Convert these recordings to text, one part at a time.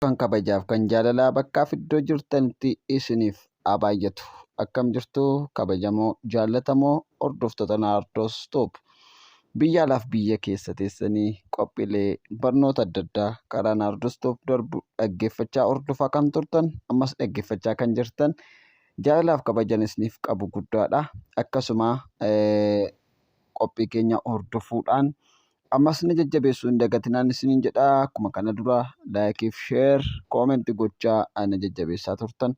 kan kabajaaf kan jaalalaa bakkaaf iddoo jirtanitti isiniif haa baay'atu. Akkam jirtu kabajamoo jaallatamoo hordoftoota Naardoos Tube. Biyya alaaf biyya keessa teessanii qophiilee barnoota adda addaa karaa Naardoos Tube darbu dhaggeeffachaa hordofaa kan turtan ammas dhaggeeffachaa kan jirtan jaalalaaf kabajan isiniif qabu guddaadha. Akkasuma qophii keenya hordofuudhaan ammas na jajjabeessuu hin dagatinaan isiniin jedha. Akkuma kana dura laayikiif sheer koomentii gochaa na jajjabeessaa turtan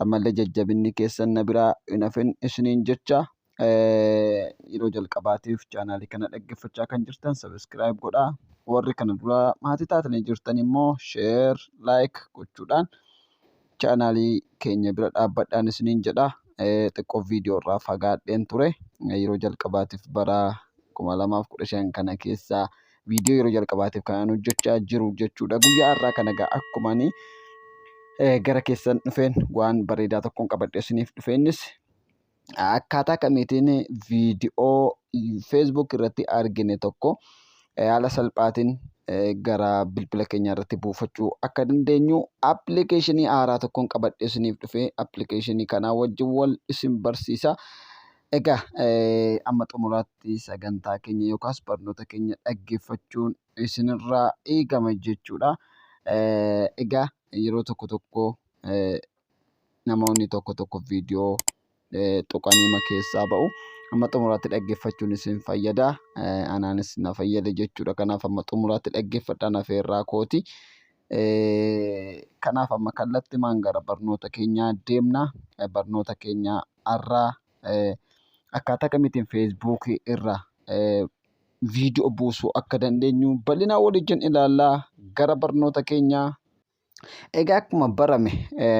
ammallee jajjabinni keessan na biraa hin hafin isiniin jecha yeroo jalqabaatiif chaanaalii kana dhaggeeffachaa kan jirtan sabiskiraayib godhaa. Warri kana dura maatii taatanii jirtan immoo sheer laayik gochuudhaan chaanaalii keenya bira dhaabbadhaan isiniin jedha. Xiqqoo viidiyoo irraa fagaadheen ture yeroo jalqabaatiif bara 2015 kana keessa viidiyoo yeroo jalqabaatiif kan hojjechaa jiru jechuudha. Guyyaa har'aa kana egaa akkuma gara keessan dhufeen waan bareedaa tokkoon qabadhee isiniif dhufeenis akkaataa kamiitiin viidiyoo Facebook irratti argine tokko haala salphaatiin gara bilbila keenya irratti buufachuu akka dandeenyu appilikeeshinii haaraa tokkoon qabadhee isiniif dhufee appilikeeshinii kanaa wajjin wal isin barsiisa. Egaa amma xumuraatti sagantaa keenya yookaas barnoota keenya dhaggeeffachuun isinirraa eegama jechuudha. Egaa yeroo tokko namoonni tokko viidiyoo tuqanii keessaa ba'u. Amma xumuraatti dhaggeeffachuun isin fayyada. Anaanis na fayyada jechuudha. Kanaaf amma xumuraatti dhaggeeffadhaan afeerraa kooti. Kanaaf amma kallattimaan gara barnoota keenyaa deemna. Barnoota keenya har'aa akkaataa kamiitiin feesbuukii irra viidiyoo buusuu akka dandeenyu bal'inaan waliin ilaallaa gara barnoota keenyaa. Egaa akkuma barame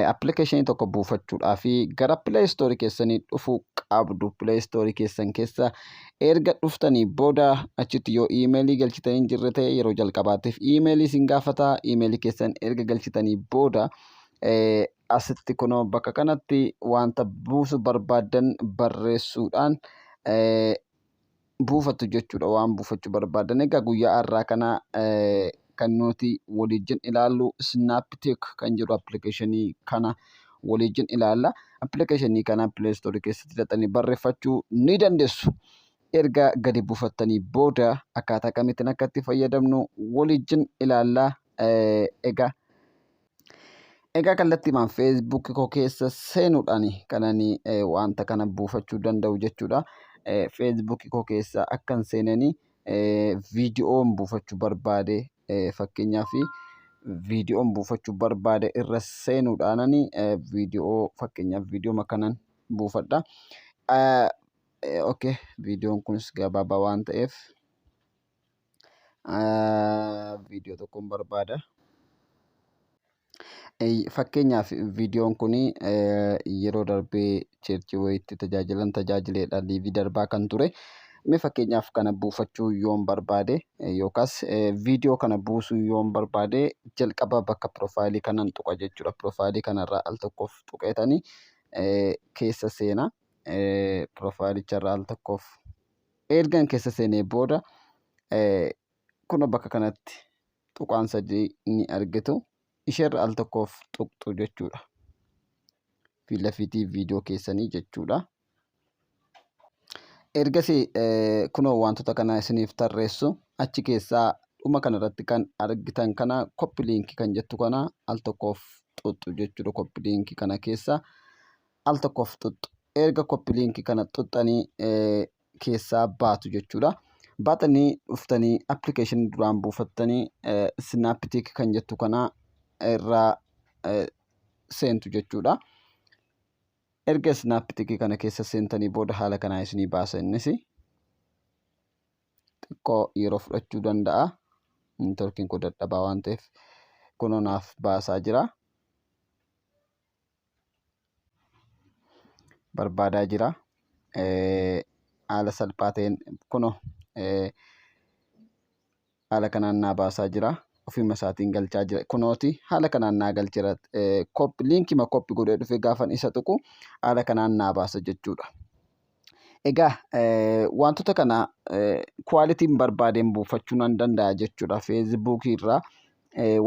appilikeeshinii tokko buufachuudhaa fi gara pileestoorii keessanii dhufuu qabdu. Pileestoorii keessan keessa erga dhuftanii booda achitti yoo iimeelii galchitanii jirre ta'e yeroo jalqabaatiif iimeelii isin gaafata. Iimeelii keessan erga galchitanii booda asitti kunoo bakka kanatti wanta buusu barbaadan barreessuudhaan buufattu jechuudha. Waan buufachuu barbaadan egaa guyyaa har'aa kana kan nuti waliin ilaallu Snaptik kan jedhu appilikeeshinii kana waliin ilaalla. Appilikeeshinii kana pileestoorii keessatti hidhatanii barreeffachuu ni dandeessu. Erga gadi buufattanii booda akkaataa kamiitiin akka itti fayyadamnu waliin ilaallaa. Egaa kallattiimaan feesbuukii koo keessa seenuudhaan kanani wanta kana buufachuu danda'u jechuudha. Feesbuukii koo keessa akkan seenanii viidiyoon buufachuu barbaade fakkeenyaaf viidiyoon buufachuu barbaade irra seenuudhaan viidiyoo fakkeenyaaf viidiyoo makanan buufadha. Viidiyoon kunis gabaabaa waan ta'eef viidiyoo tokkoon barbaada. Fakkeenyaaf viidiyoon kun yeroo darbee cheerchii wayiitti tajaajileedha. Liivii darbaa kan ture. Mee fakkeenyaaf kana buufachuu yoon barbaade yookaas viidiyoo kana buusuu yoon barbaade jalqaba bakka piroofaayilii kanan tuqa jechuudha. Piroofaayilii kanarraa al tokkoof tuqeetanii keessa seena. Piroofaayilicha al tokkoof ergan keessa seenee booda kun bakka kanatti tuqaan sadii ni argitu. Isheerra al tokkoof tuqxu jechuudha. Fiilafiitii viidiyoo keessanii jechuudha. Ergasii kunoo wantoota kana isiniif tarreessu achi keessaa dhuma kanarratti kan argitan kana koppi liinkii kan jettu kana al tokkoof tuqxu jechuudha. Koppi liinkii kana keessa al tokkoof tuqxu. Erga koppi liinkii kana tuqxanii keessaa baatu jechuudha. Baatanii dhuftanii appilikeeshinii duraan buufattanii Snaptik kan jettu kana irraa seentu jechuudha. Erga Snaptik kana keessa seentanii booda haala kanaa isinii baasa. Innis xiqqoo yeroo fudhachuu danda'a. Neetwoorkiin koo dadhabaa waan ta'eef kunoo naaf baasaa jira. Barbaadaa jira. Haala salphaa ta'een kunoo haala kanaan naa baasaa jira. Ofuma isaatiin galchaa jira. Kunooti haala kanaan naa galcheera. Liinkii koppi godhee dhufee gaafan isa tuqu haala kanaan naa baasa jechuudha. Egaa wantoota kana kwaalitiin barbaadeen buufachuu nan danda'a jechuudha. Feesbuukii irraa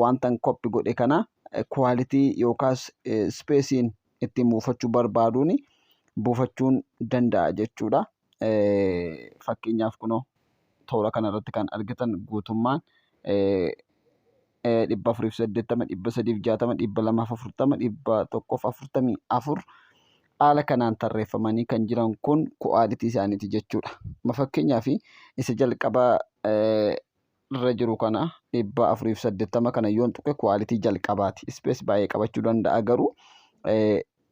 wantan koppii godhe kana kwaalitii yookaas ispeesiin ittiin buufachuu barbaaduun buufachuun danda'a jechuudha. Fakkeenyaaf kunoo toora kanarratti kan argitan guutummaan 480, 360, 240, 144 haala kanaan tarreeffamanii kan jiran kun kwaalitii isaaniiti jechuudha. Fakkeenyaaf isa jalqabaa irra jiru kana 480 kana yoon tuqe kwaalitii jalqabaati. Ispees baay'ee qabachuu danda'a garuu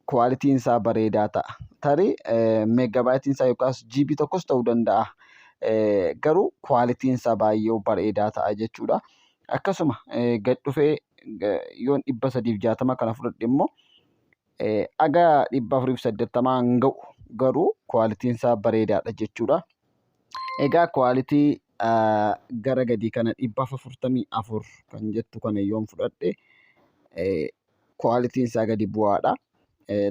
kwaalitiin isaa bareedaa ta'a. Tarii meegaabaayitiin isaa yookaas GB tokkos ta'uu danda'a. Garuu kwaalitiin isaa baay'ee bareedaa ta'a jechuudha. Akkasuma gad dhufee yoon 360 kana fudhadhe immoo aga 480 hin ga'u garuu kwaalitiin isaa bareedaadha jechuudha. Egaa kwaalitii gara gadii kana 444 kan jettu kana yoon fudhadhe kwaalitiin isaa gadi bu'aadha.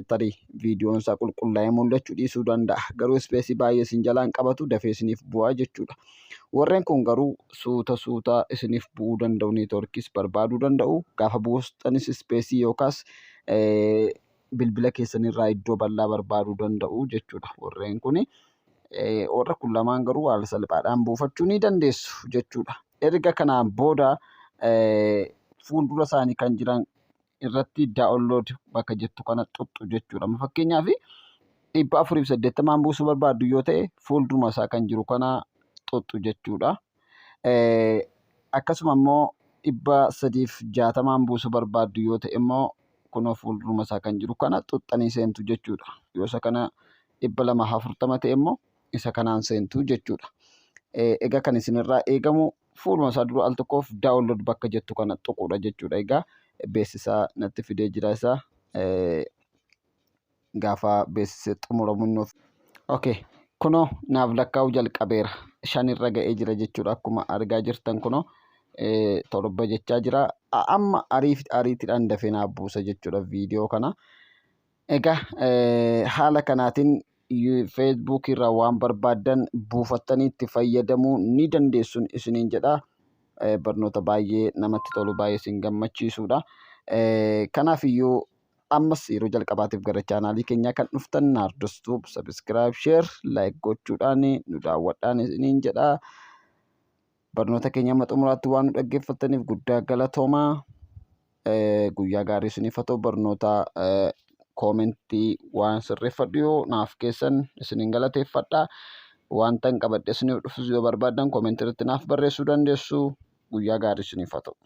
Tarii viidiyoon isaa qulqullaa'ee mul'achuu dhiisuu danda'a. Garuu ispeesii baay'ee isin jalaan qabatu dafee isiniif bu'aa jechuudha. Warreen kun garuu suuta isiniif bu'uu danda'u, neetwoorkiis barbaaduu danda'u. Gaafa buustanis ispeesii yookaas bilbila keessanirraa iddoo bal'aa barbaaduu danda'u jechuudha. Warreen kun lamaan garuu haala salphaadhaan buufachuu ni dandeessu jechuudha. Erga kanaan booda fuuldura isaanii kan jiran irratti daawunlood bakka jettu kana xuxxu jechuudha. Fakkeenyaaf 480 buusuu barbaaddu yoo ta'e fuulduruma isaa kan jiru kana xuxxu jechuudha. Akkasuma immoo 360 buusuu barbaaddu yoo ta'e immoo kunoo fuulduruma isaa kan jiru kana xuxxanii seentu jechuudha. Yoo isa kana 240 ta'e immoo isa kanaan seentu jechuudha. Egaa kan isinirraa eegamu fuuluma isaa dura al tokkoof daawunlood bakka jettu kana xuquudha jechuudha. Egaa beeksisaa natti fidee jira isaa gaafa beeksisee xumuramu nuuf. Okay, kunoo naaf lakkaa'uu jalqabeera. 5 irra ga'ee jira jechuudha. Akkuma argaa jirtan kunoo 7 jechaa jira. Amma ariitiidhaan dafee naaf buusa jechuudha viidiyoo kana. Egaa haala kanaatiin Facebook irraa waan barbaaddan buufattanii itti fayyadamuu ni dandeessuun isiniin jedha. Barnoota baay'ee namatti tolu, baay'ee isin gammachiisudha. Kanaaf iyyuu ammas yeroo jalqabaatiif gara chaanaalii keenyaa kan dhuftan Naardos Tuub sabiskiraayib, sheer, laayik gochuudhaan nu daawwadhaan isiniin jedha. Barnoota keenya amma xumuraatti waan nu dhaggeeffattaniif guddaa galatoomaa. Guyyaa gaarii isiniif haa ta'u. Barnoota koomentii waan sirreeffadhu yoo naaf keessan isiniin galateeffadha. Wanta hin qabadhe isiniif dhufus yoo barbaaddan koomentii irratti naaf barreessuu dandeessu. Guyyaa gaarii isiniif haa ta'u.